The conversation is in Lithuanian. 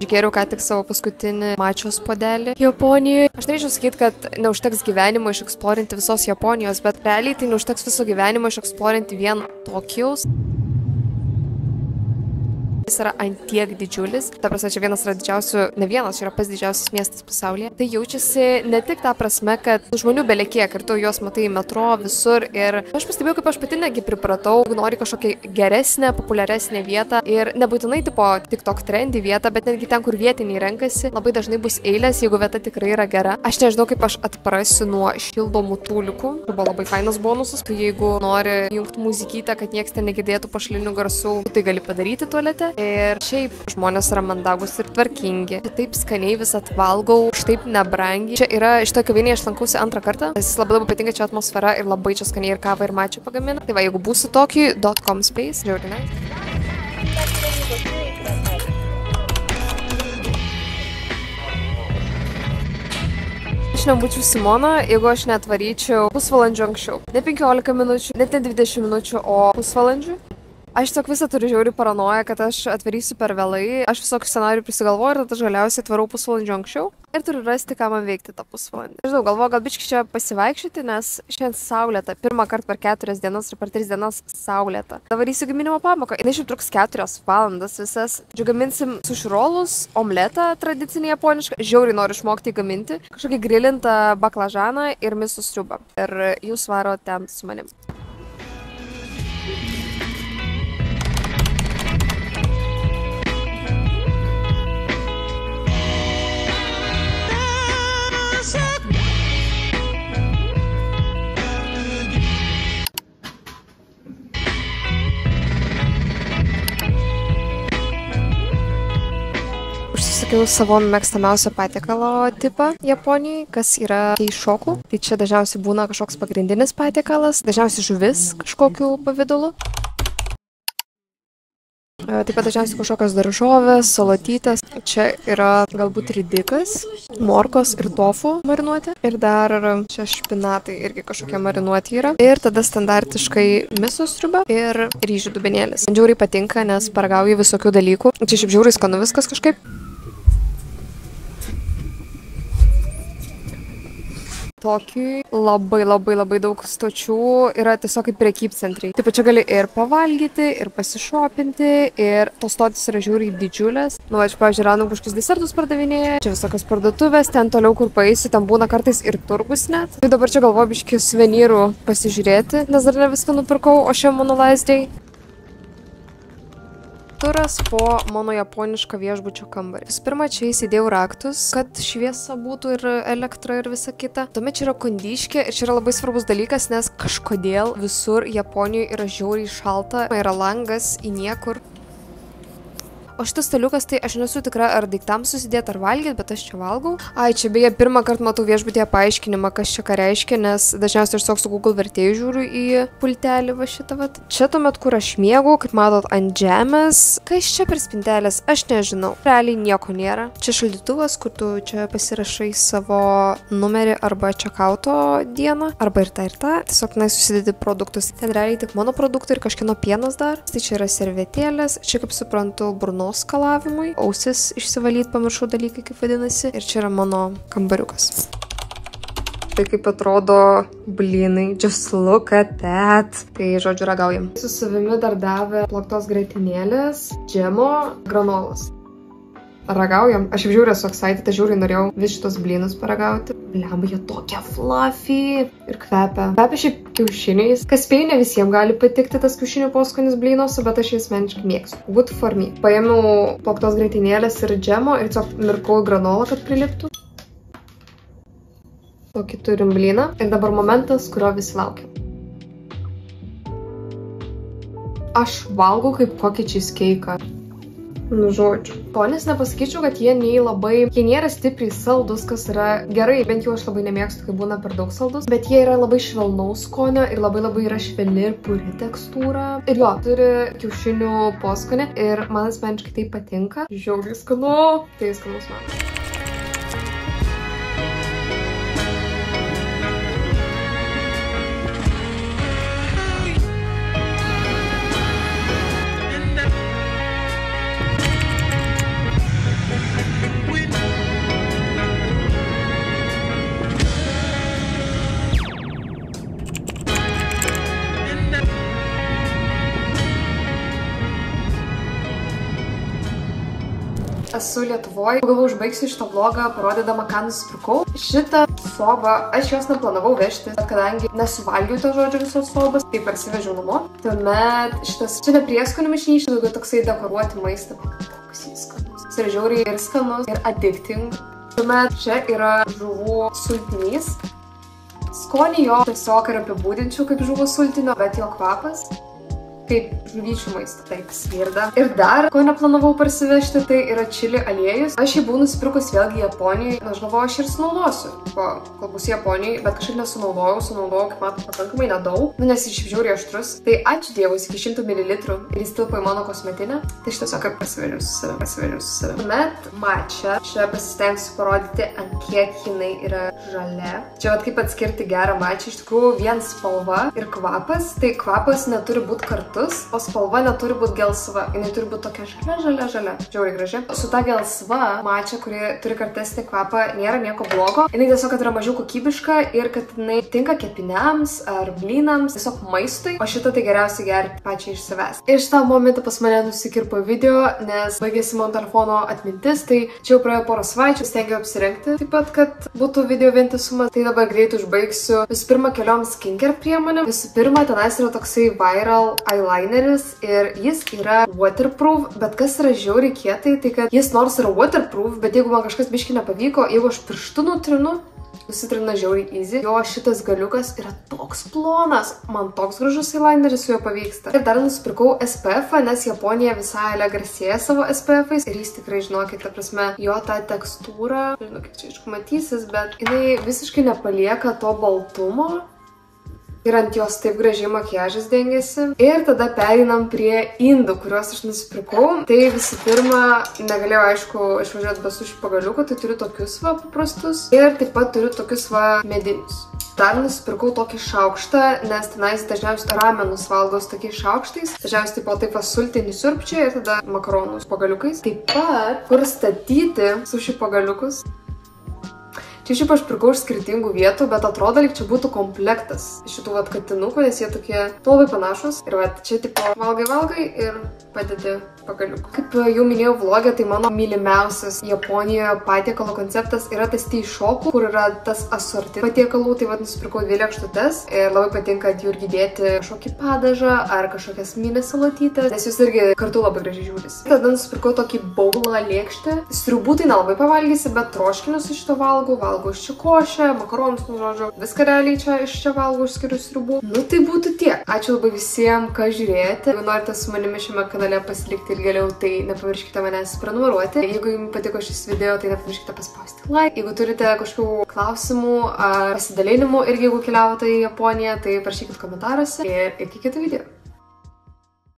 Gėriau ką tik savo paskutinį mačios puodelį Japonijoje. Aš norėčiau sakyti, kad neužteks gyvenimo išeksplorinti visos Japonijos, bet realiai tai neužteks viso gyvenimo išeksplorinti vien Tokijos. Jis yra antiek didžiulis, ta prasme, čia vienas yra didžiausių, ne vienas, čia yra pats didžiausias miestas pasaulyje. Tai jaučiasi ne tik tą prasme, kad žmonių belekiek ir tu juos matai metro visur ir aš pastebėjau, kaip aš pati negi pripratau, nori kažkokią geresnę, populiaresnę vietą ir nebūtinai tipo TikTok trendy vietą, bet netgi ten, kur vietiniai renkasi, labai dažnai bus eilės, jeigu vieta tikrai yra gera. Aš nežinau, kaip aš atprasiu nuo šildomų tūlikų, tai buvo labai fainas bonusas, tai jeigu nori jungti muzikytę, kad nieks ten negirdėtų pašalinių garsų, tai gali padaryti tualete. Ir šiaip žmonės yra mandagus ir tvarkingi. Taip skaniai visą atvalgau, štaip nebrangiai. Čia yra šitoje kavinėje, aš lankausi antrą kartą. Nes labai patinka čia atmosfera ir labai čia skaniai ir kavą ir mačią pagamina. Tai va, jeigu būsi tokį, .com space, žiūrėkime. Aš nebūčiau Simona, jeigu aš netvaryčiau pusvalandžio anksčiau. Ne 15 minučių, net ne 20 minučių, o pusvalandžių. Aš tiesiog visą turiu žiauri paranoją, kad aš atvarysiu per vėlai. Aš visokių scenarijų prisigalvoju ir tada galiausiai atvarau pusvalandžio anksčiau. Ir turiu rasti, ką man veikti tą pusvalandį. Žinau, galvoju, gal biškai čia pasivaikščioti, nes šiandien saulėta. Pirmą kartą per 4 dienas ir per 3 dienas saulėta. Darysiu gaminimo pamoką. Jis šiaip truks 4 valandas visas. Gaminsim suširolus, omletą tradicinį japonišką. Žiauriai noriu išmokti gaminti. Kažkokį grilintą baklažaną ir misų sriubą. Ir jūs varo ten su manim. Užsisakiau savo mėgstamiausio patiekalo tipą Japonijai, kas yra keishoku. Tai čia dažniausiai būna kažkoks pagrindinis patiekalas, dažniausiai žuvis kažkokiu pavidalu. Taip pat dažniausiai kažkokios daržovės, salatytės. Čia yra galbūt ridikas, morkos ir tofu marinuoti. Ir dar čia špinatai irgi kažkokie marinuoti yra. Ir tada standartiškai miso sriuba ir ryžių dubenėlis. Man žiauriai patinka, nes paragauju visokių dalykų. Čia šiaip žiauriai skanu viskas kažkaip. Tokijui labai daug stočių yra tiesiog kaip prekybcentriai. Taip pat čia gali ir pavalgyti, ir pasišopinti, ir tos stotys yra žiauriai didžiulės. Nu, aš, pavyzdžiui, random kažkokius desertus pardavinėja, čia visokios parduotuvės, ten toliau, kur paeisi, ten būna kartais ir turgus net. Tai dabar čia galvoju biškį suvenyrų pasižiūrėti, nes dar ne viską nupirkau, o šiandien mano last day. Turas po mano japonišką viešbučio kambarį. Visų pirma, čia įsidėjau raktus, kad šviesa būtų ir elektra ir visa kita. Tuomet čia yra kondiškė ir čia yra labai svarbus dalykas, nes kažkodėl visur Japonijoje yra žiauriai šalta, yra langas į niekur. O šitas staliukas, tai aš nesu tikra, ar daiktams susidėti ar valgyti, bet aš čia valgau. Ai, čia beje pirmą kartą matau viešbutyje paaiškinimą, kas čia ką reiškia, nes dažniausiai aš tiesiog su Google vertėjų žiūriu į pultelį va šitą vat. Čia tuomet, kur aš miegu, kaip matot, ant žemės. Kas čia per spintelės, aš nežinau. Realiai nieko nėra. Čia šaldytuvas, kur tu čia pasirašai savo numerį arba čekauto dieną, arba ir tą. Tiesiog susidedi produktus. Ten realiai tik mano produktai ir kažkieno pienas dar. Tai čia yra servetėlės, čia kaip suprantu, burnos skalavimui, ausis išsivalyti, pamiršau dalykai, kaip vadinasi. Ir čia yra mano kambariukas. Tai kaip atrodo blynai. Just look at that. Tai žodžiu ragaujam. Su savimi dar davė plaktos grietinėlės, džemo, granolas. Ragaujam. Aš jau žiūriu esu excited, aš žiūriu norėjau vis šitos blynus paragauti. Blemba, jie tokie fluffy ir kvepia. Kvepia šiaip kiaušiniais. Kas spėju, ne visiems gali patikti tas kiaušinių poskonis blynuose, bet aš jį asmeniškai mėgstu. Good for me. Paėmiau plaktos grietinėlės ir džemo ir tiesiog mirkau granolą, kad priliptų. Tokį turim blyną. Ir dabar momentas, kurio visi laukia. Aš valgau kaip kokį cheesecake. Nu, žodžiu. Ponės nepasakyčiau, kad jie nėra stipriai saldus, kas yra gerai, bent jau aš labai nemėgstu, kai būna per daug saldus, bet jie yra labai švelnaus skonio ir labai yra švelni ir puri tekstūra. Ir jo, turi kiaušinių poskonį ir man asmeniškai tai patinka. Žiauriai skanu, tai skanus man. esu Lietuvoje. Galvoju, užbaigsiu šitą vlogą parodydama, ką nusipirkau. Šitą sobą aš jos neplanavau vežti, bet kadangi nesuvalgiau to žodžio visos sobas, tai parsivežiau namo. Tuomet šitas čia ne prieskonių mišinys, daugiau toksai dekoruoti maistą. Koks jis skanus. Jis yra žiauriai ir skanus, ir addicting. Tuomet čia yra žuvų sultinys. Skonį jo tiesiog ir apibūdinčiau kaip žuvų sultinio, bet jo kvapas kaip žuvyčių maistą. Taip, svirda. Ir dar, ko neplanavau parsivežti, tai yra čili aliejus. Aš jį buvau nusipirkus vėlgi Japonijoje. Aš galvoju, aš ir sunaudosiu. Kol bus Japonijoje, bet kažkaip nesunaudojau, kaip matau, pakankamai nedaug. Nu, nes jis žiauriai aštrus. Tai ačiū Dievui, iki 100 ml ir jis tilpo į mano kosmetinę. Tai aš tiesiog kaip pasivežiau su savimi. Tuomet matcha. Čia pasistengsiu parodyti, ant kiek jinai yra žalia. Čia vat kaip atskirti gerą matchą. Iš tikrųjų, vien spalva ir kvapas. Tai kvapas neturi būti kartu, o spalva neturi būti gelsva. Jinai turi būti tokia žalia. Žiauriai graži. Su ta gelsva matcha, kuri turi kartesnį kvapą, nėra nieko blogo. Jinai tiesiog, kad yra mažiau kokybiška ir kad jinai tinka kepiniams ar blynams, tiesiog maistui, o šitą tai geriausiai gerti pačiai iš savęs. Ir šitą momentą pas mane nusikirpo video, nes baigėsi mano telefono atmintis, tai čia jau praėjo porą savaičių, stengiau apsirengti taip pat, kad būtų video vientisumas. Tai dabar greit užbaigsiu. Visų pirma, keliom skincare priemonėm. Visų pirma, tenais yra toksai viral eyelineris ir jis yra waterproof, bet kas yra žiauriai kietai, tai kad jis nors yra waterproof, bet jeigu man kažkas biškai nepavyko, jeigu aš pirštu nutrinu, nusitrina žiauriai easy. Jo šitas galiukas yra toks plonas, man toks gražus eyelineris su juo pavyksta. Ir dar nusipirkau SPF, nes Japonija visai garsėja savo SPF-ais ir jis tikrai, žinokit, ta prasme, jo tą tekstūrą, žinau, kaip čia aišku matysis, bet jinai visiškai nepalieka to baltumo. Ir ant jos taip gražiai makiažas dengiasi. Ir tada pereinam prie indų, kuriuos aš nusipirkau. Tai visų pirma, negalėjau, aišku, išvažiuoti be su šių pagaliukų, tai turiu tokius va paprastus. Ir taip pat turiu tokius va medinius. Dar nusipirkau tokį šaukštą, nes tenais dažniausiai ramenus valgau su tokiais šaukštais. Dažniausiai taip pat sultinį siurbčiai ir tada makaronus pagaliukais. Taip pat, kur statyti suši pagaliukus. Čia šiaip aš pirkau iš skirtingų vietų, bet atrodo, lyg čia būtų komplektas šitų vat katinukų, nes jie tokie labai panašus. Ir vat čia tipo valgai ir padedi pagaliukų. Kaip jau minėjau vlogė, tai mano mylimiausias Japonijoje patiekalo konceptas yra tas tea shopų, kur yra tas asorti patiekalų. Tai vat nusipirkau 2 lėkštutes ir labai patinka ant jų irgi dėti kažkokį padažą ar kažkokias mini salotytes, nes jūs irgi kartu labai gražiai žiūrisi. Tada nusipirkau tokį baulą lėkštę. Sriubų tai nelabai pavalgysi, bet troškinius iš šito valgau iš čia košę, makaronus, nu žodžiu, viską realiai čia iš čia valgau išskyrus sriubų. Nu tai būtų tiek. Ačiū labai visiems, ką žiūrėjote. Jeigu norite su manimi šiame kanale pasilikti ilgėliau, tai nepamirškite manęs prenumeruoti. Jeigu jums patiko šis video, tai nepamirškite paspausti like. Jeigu turite kažkokių klausimų ar pasidalinimų ir jeigu keliavote į Japoniją, tai parašykit komentaruose ir iki kitų video.